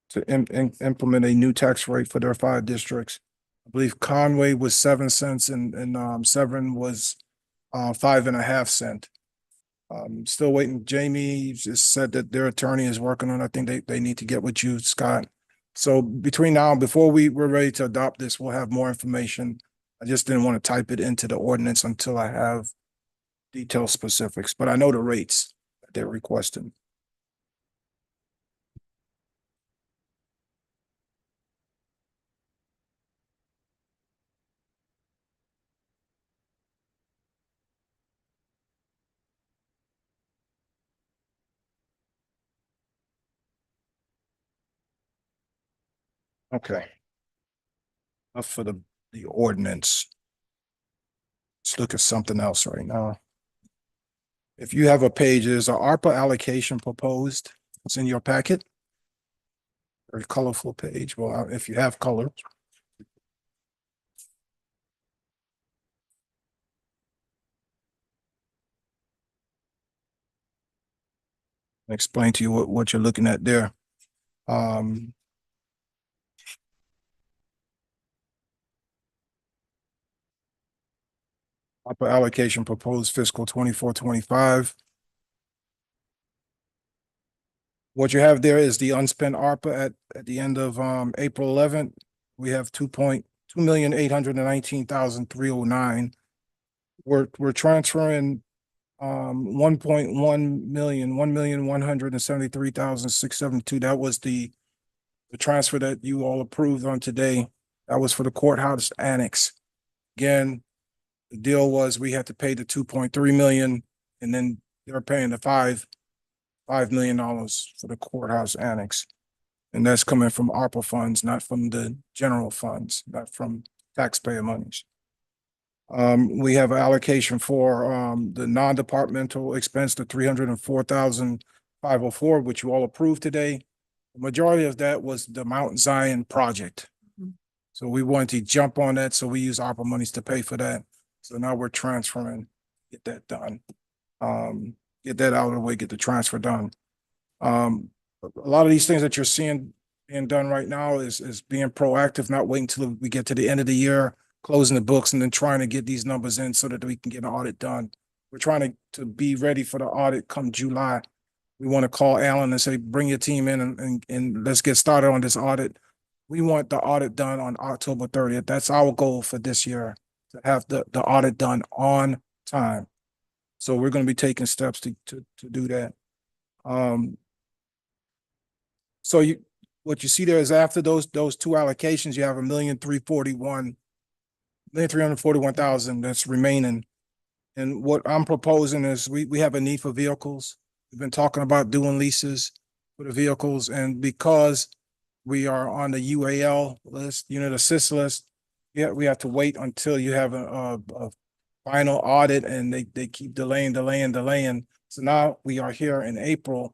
to implement a new tax rate for their fire districts. I believe Conway was 7 cents and Severn was 5.5 cents. Still waiting. Jamie just said that their attorney is working on it. I think they need to get with you, Scott. So between now and before we're ready to adopt this, we'll have more information. I just didn't want to type it into the ordinance until I have detailed specifics, but I know the rates that they're requesting. Okay. Enough for the ordinance. Let's look at something else right now. If you have a page, there's a ARPA allocation proposed. It's in your packet. Very colorful page. Well, if you have color. Explain to you what you're looking at there. ARPA allocation proposed fiscal 24-25. What you have there is the unspent ARPA at the end of April 11th. We have 2,819,309. We're transferring 1,173,672. That was the transfer that you all approved on today. That was for the courthouse annex. Again, the deal was we had to pay the 2.3 million, and then they're paying the $5 million for the courthouse annex. And that's coming from ARPA funds, not from the general funds, not from taxpayer monies. We have an allocation for the non-departmental expense, the $304,504, which you all approved today. The majority of that was the Mount Zion project. So we wanted to jump on that, so we use ARPA monies to pay for that. So now we're transferring, get that done. Get that out of the way, get the transfer done. A lot of these things that you're seeing being done right now is being proactive, not waiting till we get to the end of the year, closing the books and then trying to get these numbers in so that we can get an audit done. We're trying to be ready for the audit come July. We want to call Alan and say, bring your team in and let's get started on this audit. We want the audit done on October 30th. That's our goal for this year, to have the audit done on time. So we're going to be taking steps to do that. So what you see there is after those two allocations, you have $1,341,000 that's remaining. And what I'm proposing is we have a need for vehicles. We've been talking about doing leases for the vehicles, and because we are on the UAL list, unit assist list, yeah, we have to wait until you have a final audit, and they keep delaying. So now we are here in April.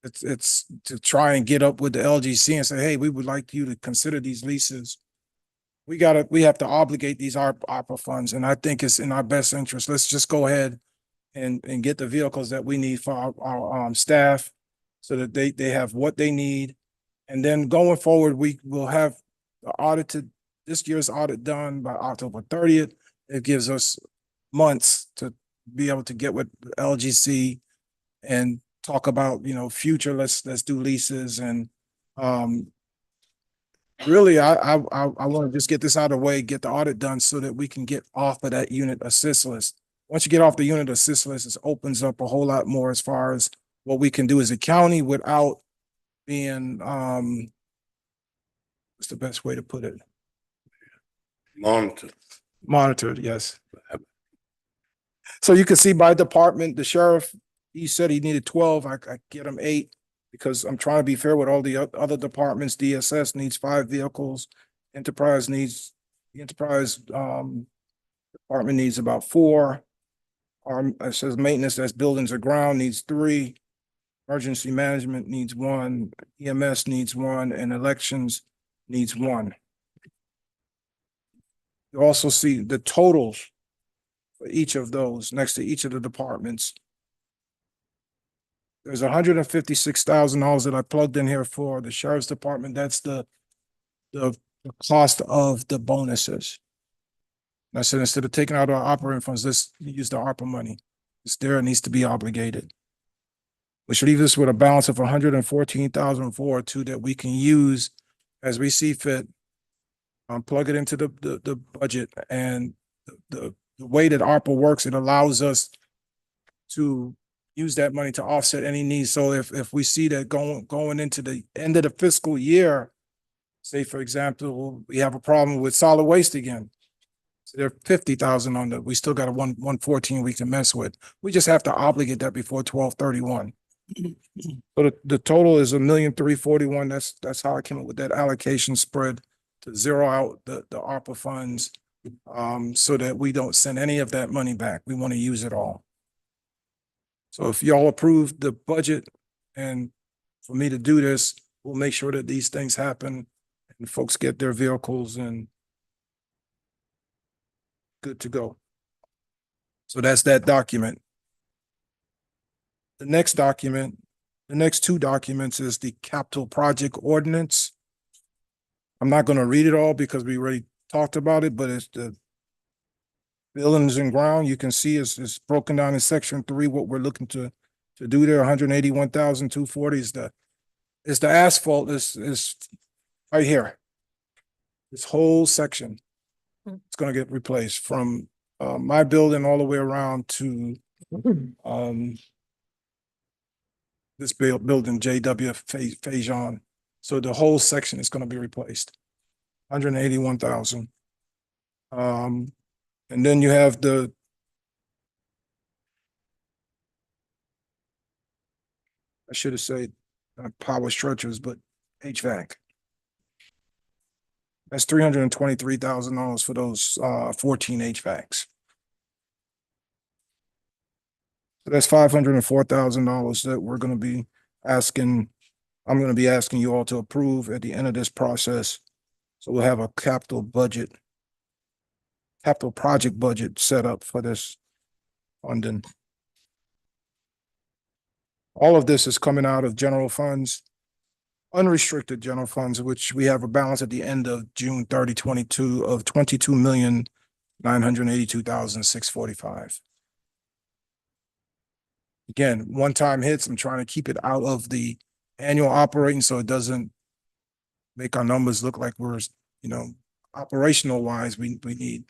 It's to try and get up with the LGC and say, hey, we would like you to consider these leases. We have to obligate these ARPA funds, and I think it's in our best interest. Let's just go ahead and get the vehicles that we need for our staff so that they have what they need. And then going forward, we will have this year's audit done by October 30th. It gives us months to be able to get with LGC and talk about, future, let's do leases. And really, I want to just get this out of the way, get the audit done so that we can get off of that unit assist list. Once you get off the unit assist list, it opens up a whole lot more as far as what we can do as a county without being, what's the best way to put it? Monitored, yes. So you can see by department, the sheriff, he said he needed 12. I get him 8 because I'm trying to be fair with all the other departments. DSS needs 5 vehicles. Enterprise department needs about 4. It says maintenance, that's buildings or ground, needs 3. Emergency management needs 1. EMS needs 1, and elections needs 1. You also see the totals for each of those next to each of the departments. There's $156,000 that I plugged in here for the sheriff's department. That's the cost of the bonuses. And I said, instead of taking out our operating funds, let's use the ARPA money. It's there, it needs to be obligated. Which leaves us with a balance of $114,402 that we can use as we see fit. Plug it into the budget, and the way that ARPA works, it allows us to use that money to offset any needs. So if we see that going into the end of the fiscal year, say for example, we have a problem with solid waste again. So there are 50,000 on that. We still got a 114 we can mess with. We just have to obligate that before 12/31. So the total is $1,341,000. That's how I came up with that allocation spread to zero out the ARPA funds, so that we don't send any of that money back. We want to use it all. So if y'all approve the budget and for me to do this, we'll make sure that these things happen and folks get their vehicles and good to go. So that's that document. The next document, the next 2 documents is the capital project ordinance. I'm not going to read it all because we already talked about it, but it's the buildings and ground. You can see it's broken down in section 3, what we're looking to do there. 181,240 is the asphalt is right here. This whole section, it's going to get replaced from my building all the way around to this building, JW Fajon. So the whole section is going to be replaced. 181,000. And then you have the I should have said not power stretchers, but HVAC. That's $323,000 for those 14 HVACs. So that's $504,000 that we're gonna be asking, I'm gonna be asking you all to approve at the end of this process. So we'll have a capital project budget set up for this funding. All of this is coming out of general funds, unrestricted general funds, which we have a balance at the end of June 30, 22 of 22,982,645. Again, one-time hits, I'm trying to keep it out of the annual operating so it doesn't make our numbers look like we're, operational wise, we need,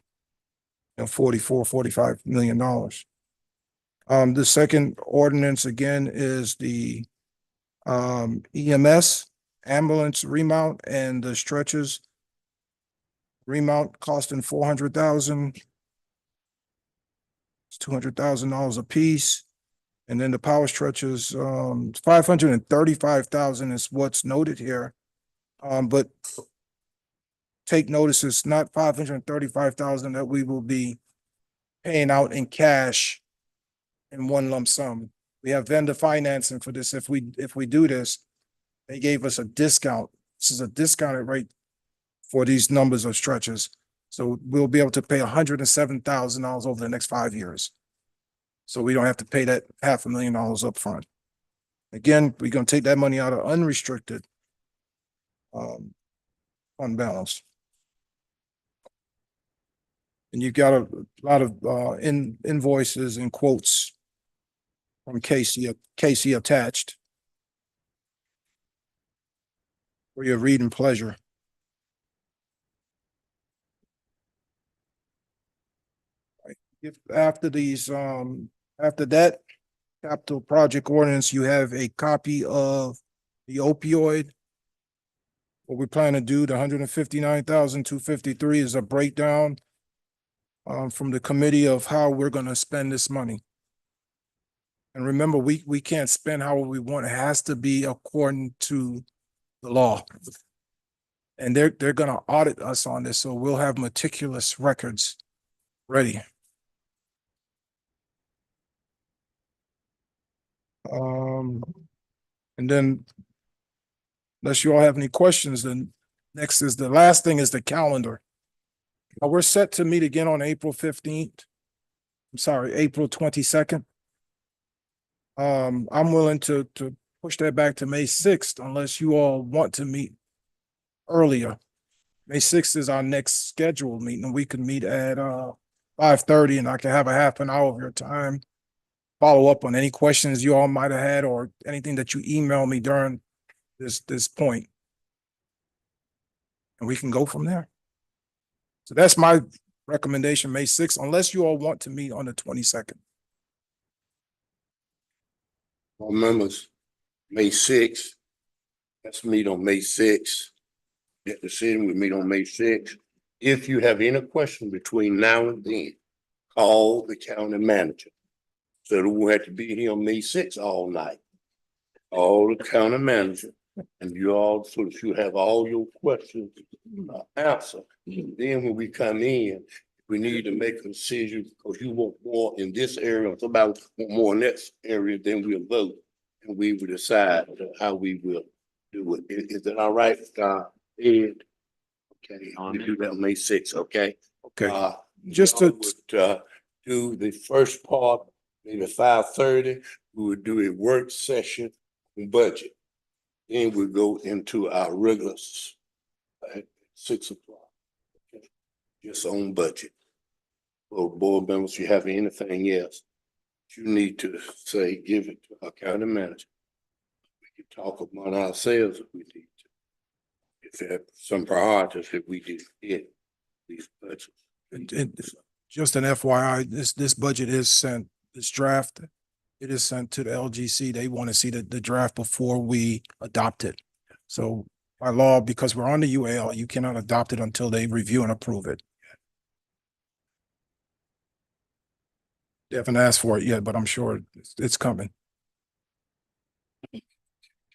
$44, $45 million. The second ordinance again is the EMS ambulance remount and the stretchers remount costing $400,000. It's $200,000 a piece. And then the power stretchers, $535,000 is what's noted here. But take notice, it's not $535,000 that we will be paying out in cash in one lump sum. We have vendor financing for this. If we do this, they gave us a discount. This is a discounted rate for these numbers of stretchers. So we'll be able to pay $107,000 over the next 5 years. So we don't have to pay that $500,000 up front. Again, we're gonna take that money out of unrestricted fund balance. And you've got a lot of invoices and quotes from Casey attached for your reading pleasure. If after these, after that capital project ordinance, you have a copy of the opioid. What we plan to do, the $159,253 is a breakdown from the committee of how we're gonna spend this money. And remember, we can't spend how we want. It has to be according to the law. And they're gonna audit us on this, so we'll have meticulous records ready. And then unless you all have any questions, then next is the last thing is the calendar. Now we're set to meet again on April 15th. I'm sorry, April 22nd. I'm willing to push that back to May 6th unless you all want to meet earlier. May 6th is our next scheduled meeting, and we can meet at 5:30, and I can have a half an hour of your time. Follow up on any questions you all might have had or anything that you email me during this point. And we can go from there. So that's my recommendation, May 6th, unless you all want to meet on the 22nd. All members, May 6th. Let's meet on May 6th. Get the city, we meet on May 6th. If you have any question between now and then, call the county manager. So that we have to be here on May 6th all night. All the county manager, and you all, so that you have all your questions answered. Then when we come in, we need to make a decision, because you want more in this area, somebody want more in that area, then we'll vote. And we will decide how we will do it. Is that all right, Ed? Okay, we do that on May 6th, okay? Okay. Just to do the first part, maybe 5:30, we would do a work session on budget. Then we'll go into our regulars at 6 o'clock. Okay. Just on budget. Well, board members, if you have anything else you need to say, give it to our county manager. We can talk among ourselves if we need to. If there are some priorities that we did hit these budgets. And just an FYI, this budget is sent, this draft, it is sent to the LGC. They want to see the draft before we adopt it. So by law, because we're on the UAL, you cannot adopt it until they review and approve it. They haven't asked for it yet, but I'm sure it's coming.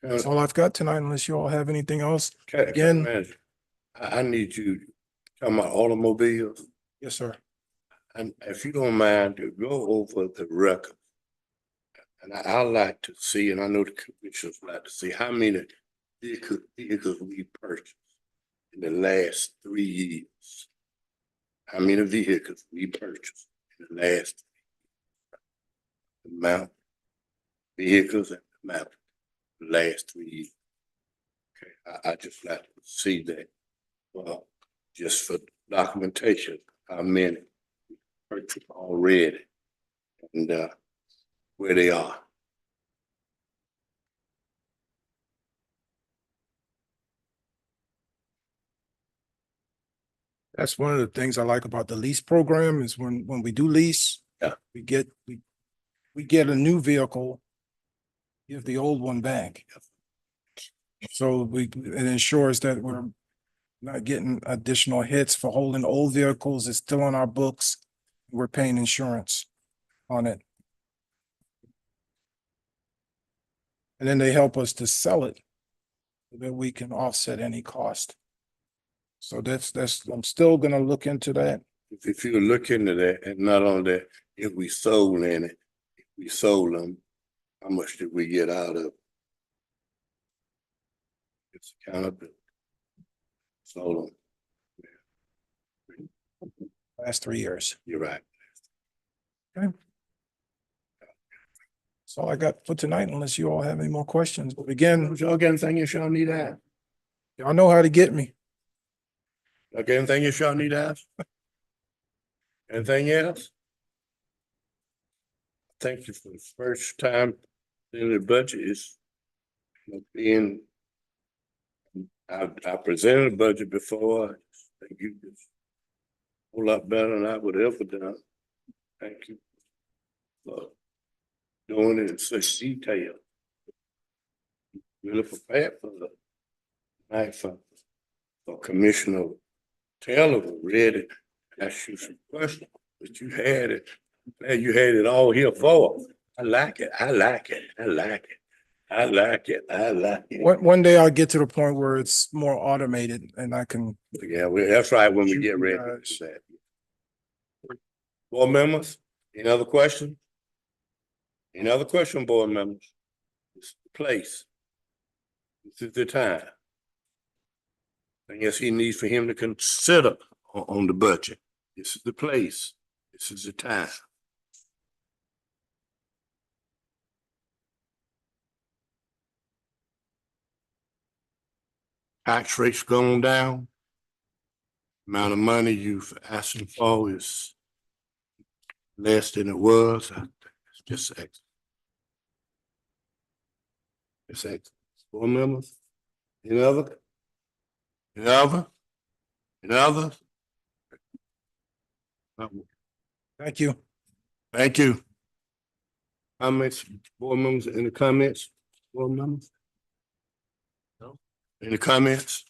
That's all I've got tonight, unless you all have anything else. County Again- Manager, I need you, talking about automobiles, Yes, sir. and if you don't mind to go over the record. And I like to see, and I know the commissioners like to see how many vehicles we purchased in the last 3 years. How many vehicles we purchased in the last amount, vehicles and amount, the last 3 years. Okay, I just like to see that, well, just for documentation, how many we purchased already and, where they are. That's one of the things I like about the lease program is when we do lease. Yeah. We get a new vehicle, give the old one back. So it ensures that we're not getting additional hits for holding old vehicles. It's still on our books. We're paying insurance on it. And then they help us to sell it so that we can offset any cost. So that's, I'm still gonna look into that. If you look into that, and not only that, if we sold them, how much did we get out of? It's accountable. Sold them, Last 3 years. you're right. That's all I got for tonight, unless you all have any more questions. But again, Y'all got anything you shall need to ask? y'all know how to get me. Y'all got anything you shall need to ask? Anything else? Thank you for the first time in the budget is being. I presented a budget before. I think you did a whole lot better than I would have ever done. Thank you for doing it in such detail. Really prepared for the night for Commissioner Taylor was ready to ask you some questions, but you had it. Man, you had it all here for. I like it. I like it. I like it. I like it. I like it. One day I'll get to the point where it's more automated and I can. Yeah, that's right, when we Shoot get you ready guys. to do that. Board members, any other question? Any other question, board members? This is the place. This is the time. I guess he needs for him to consider on the budget. This is the place. This is the time. Tax rates going down. Amount of money you've asking for is less than it was. It's just excellent. It's excellent. Board members, any other? Any other? Any other? Thank you. Thank you. Comments, board members, any comments, board members? No? Any comments?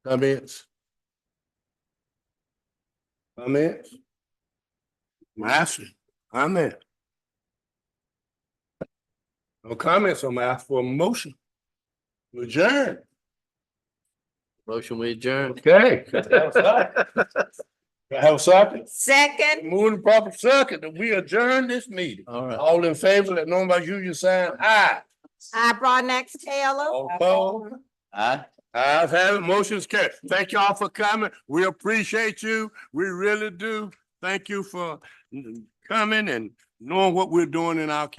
Comments? Comments? Master, comment. No comments, I'm gonna ask for a motion. Adjourn. Motion we adjourn. Okay. Have a second? Second, Moving proper second, that we adjourn this meeting. All right. All in favor, let know by you sign aye. I brought next Taylor. All opposed? Aye. Ayes have it, motion's carried. Thank y'all for coming. We appreciate you. We really do. Thank you for coming and knowing what we're doing in our county.